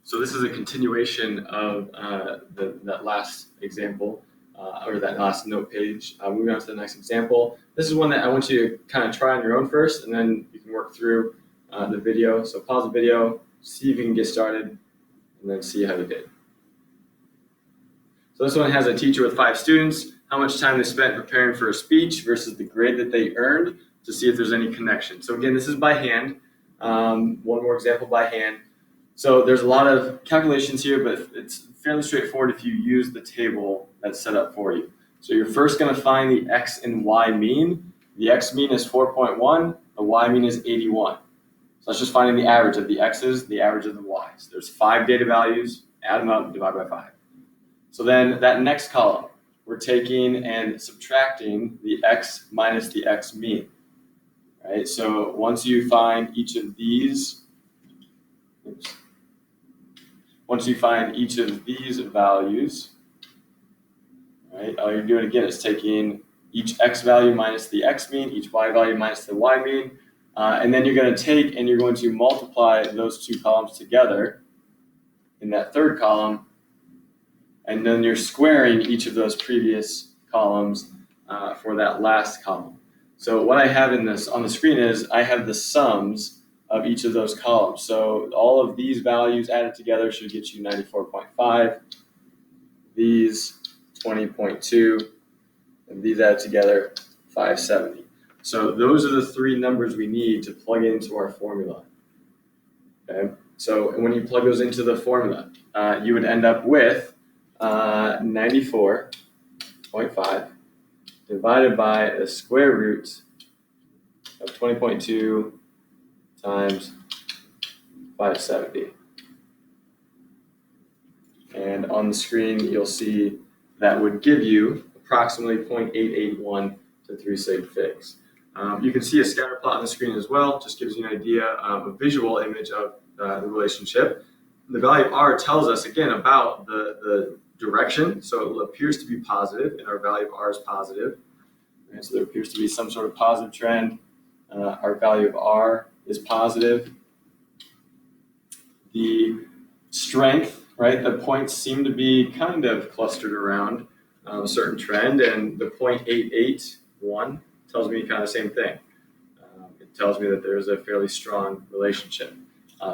So this is a continuation of that last example, or that last note page. Moving on to the next example. This is one that I want you to kind of try on your own first, and then you can work through the video. So pause the video, see if you can get started, and then see how you did. So this one has a teacher with 5 students, how much time they spent preparing for a speech versus the grade that they earned, to see if there's any connection. So again, this is by hand. One more example by hand. So there's a lot of calculations here, but it's fairly straightforward if you use the table that's set up for you. So you're first going to find the x and y mean. The x mean is 4.1, the y mean is 81. So that's just finding the average of the x's, the average of the y's. There's 5 data values, add them up, divide by 5. So then that next column, we're taking and subtracting the x minus the x mean. Right? So once you find each of these, values, right, all you're doing again is taking each x value minus the x mean, each y value minus the y mean, and then you're going to take and you're going to multiply those 2 columns together in that third column, and then you're squaring each of those previous columns for that last column. So what I have on the screen is I have the sums of each of those columns. So all of these values added together should get you 94.5, these 20.2, and these added together 570. So those are the 3 numbers we need to plug into our formula. Okay. So when you plug those into the formula, you would end up with 94.5 divided by the square root of 20.2 times 570. And on the screen, you'll see that would give you approximately 0.881 to 3 sig figs. You can see a scatter plot on the screen as well. Just gives you an idea of a visual image of the relationship. The value of R tells us, again, about the direction. So it appears to be positive, and our value of R is positive. And so there appears to be some sort of positive trend. Our value of R is positive. The strength, right, the points seem to be kind of clustered around a certain trend, and the 0.881 tells me kind of the same thing. It tells me that there's a fairly strong relationship.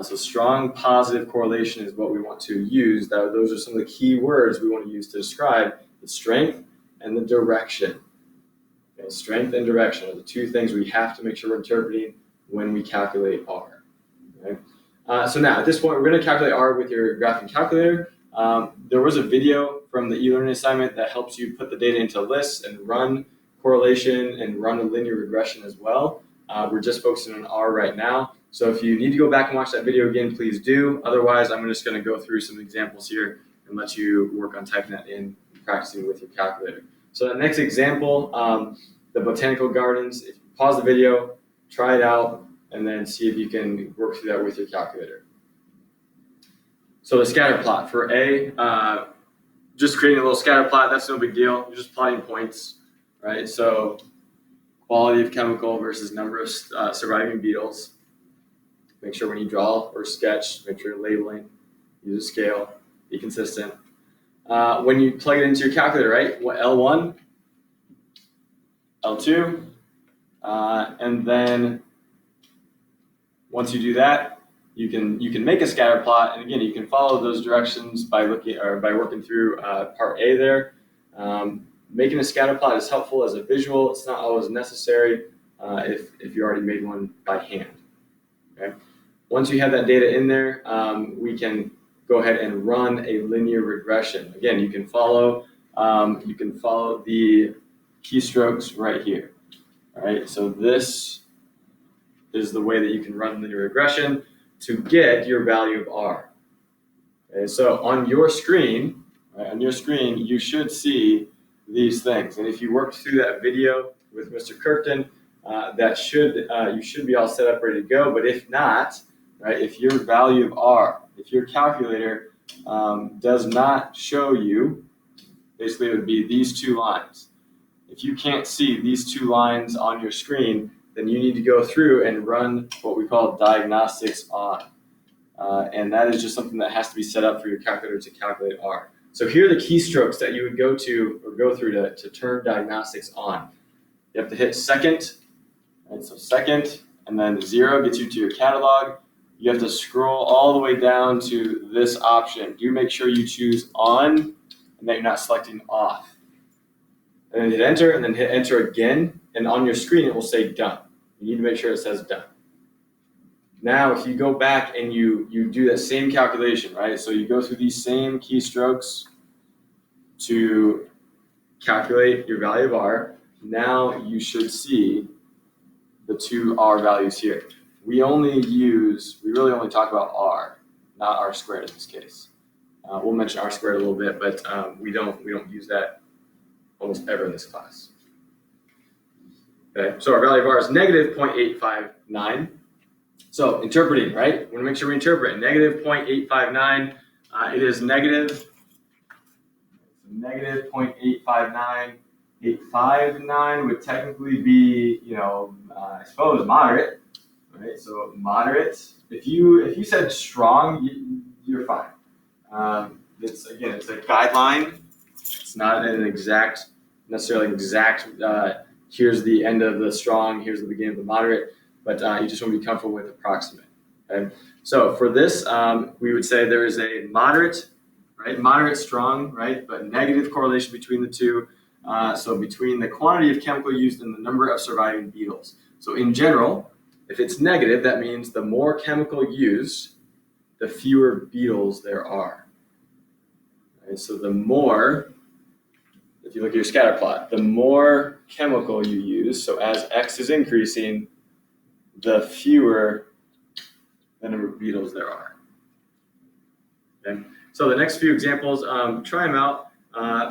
So strong positive correlation is what we want to use. Those are some of the key words we want to use to describe the strength and the direction. Okay, strength and direction are the 2 things we have to make sure we're interpreting when we calculate R. Okay? So now at this point, we're going to calculate R with your graphing calculator. There was a video from the e-learning assignment that helps you put the data into lists and run correlation and run a linear regression as well. We're just focusing on R right now. So if you need to go back and watch that video again, please do. Otherwise, I'm just going to go through some examples here and let you work on typing that in and practicing with your calculator. So the next example, the botanical gardens. If you pause the video, try it out, and then see if you can work through that with your calculator. So the scatter plot for A, just creating a little scatter plot, that's no big deal. You're just plotting points, right? So quality of chemical versus number of surviving beetles. Make sure when you draw or sketch, make sure you're labeling, use a scale, be consistent. When you plug it into your calculator, right? L1, L2, and then once you do that, you can make a scatter plot, and again, you can follow those directions by working through part A there. Making a scatter plot is helpful as a visual. It's not always necessary if you already made one by hand. Okay. Once you have that data in there, we can go ahead and run a linear regression. Again, you can follow the keystrokes right here. All right, so this is the way that you can run linear regression to get your value of R. Okay, so on your screen, you should see these things. And if you worked through that video with Mr. Kirkton, you should be all set up, ready to go. But if not, right, if your value of R, if your calculator does not show you, basically it would be these 2 lines. If you can't see these 2 lines on your screen, then you need to go through and run what we call diagnostics on. and that is just something that has to be set up for your calculator to calculate R. So here are the keystrokes that you would go through to turn diagnostics on. You have to hit second, right? So second, and then 0 gets you to your catalog. You have to scroll all the way down to this option. Do make sure you choose on and that you're not selecting off. And then hit enter, and then hit enter again, and on your screen it will say done. You need to make sure it says done. Now, if you go back and you do that same calculation, right? So you go through these same keystrokes to calculate your value of R. Now you should see the two R values here. We really only talk about R, not R squared in this case. We'll mention R squared a little bit, but we don't use that almost ever in this class. Okay, so our value of R is negative 0.859. So interpreting, right? We want to make sure we interpret. Negative 0.859. It is negative 0.859. 859 would technically be, I suppose moderate, right? So moderate. If you said strong, you're fine. It's a guideline. It's not necessarily exact. Here's the end of the strong. Here's the beginning of the moderate. But you just want to be comfortable with approximate. Okay. So for this, we would say there is a moderate, right? Moderate, strong, right? But negative correlation between the two. So between the quantity of chemical used and the number of surviving beetles. So in general, if it's negative, that means the more chemical used, the fewer beetles there are. Right? So the more, if you look at your scatter plot, the more chemical you use, so as X is increasing, the fewer the number of beetles there are. Okay? So the next few examples, try them out.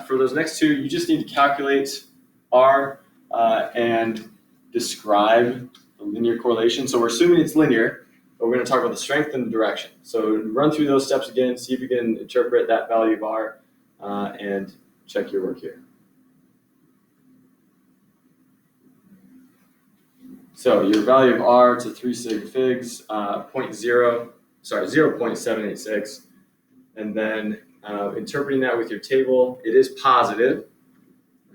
For those next two, you just need to calculate R and describe the linear correlation. So we're assuming it's linear, but we're going to talk about the strength and the direction. So run through those steps again, see if you can interpret that value of R, and check your work here. So your value of R to 3 sig figs, 0.786, and then interpreting that with your table, it is positive.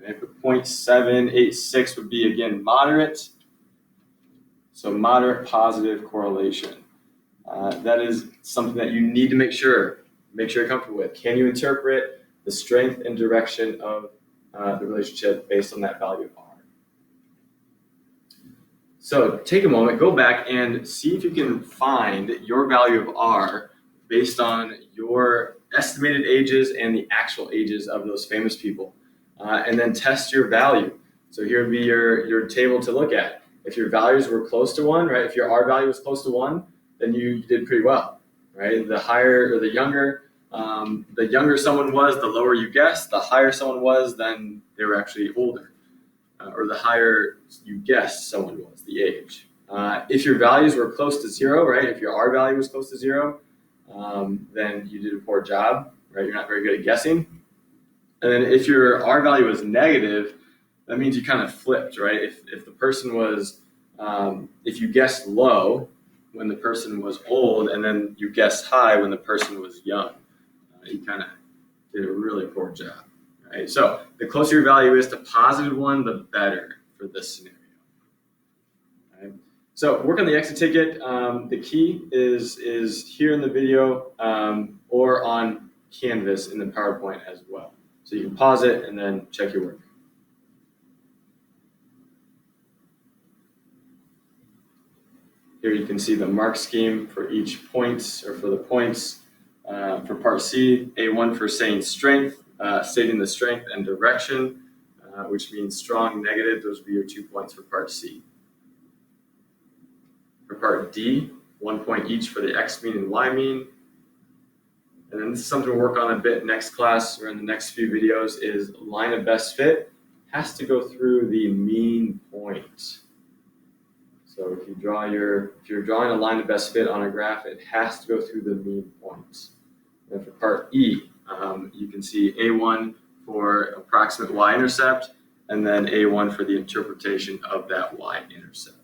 Right? But 0.786 would be, again, moderate. So moderate positive correlation. That is something that you need to make sure you're comfortable with. Can you interpret the strength and direction of the relationship based on that value of R? So take a moment, go back and see if you can find your value of R based on your estimated ages and the actual ages of those famous people, and then test your value. So here would be your table to look at. If your values were close to 1, right? If your R value was close to 1, then you did pretty well, right? The higher or the younger someone was, the lower you guessed. The higher someone was, then they were actually older, or the higher you guessed someone was, the age. If your values were close to 0, right? If your R value was close to 0, then you did a poor job, right? You're not very good at guessing. And then if your R value was negative, that means you kind of flipped, right? If the person was, if you guessed low when the person was old, and then you guessed high when the person was young, you kind of did a really poor job, right? So the closer your value is to positive 1, the better for this scenario. Right? So work on the exit ticket. The key is here in the video or on Canvas in the PowerPoint as well. So you can pause it and then check your work. Here you can see the mark scheme for each points, or for the points. For part C, A1 for saying strength, stating the strength and direction, which means strong, negative. Those would be your 2 points for part C. For part D, 1 point each for the X mean and Y mean. And then this is something we'll work on a bit next class or in the next few videos, is line of best fit has to go through the mean point. So if you're drawing a line of best fit on a graph, it has to go through the mean point. And for part E, you can see A1 for approximate y-intercept, and then A1 for the interpretation of that y-intercept.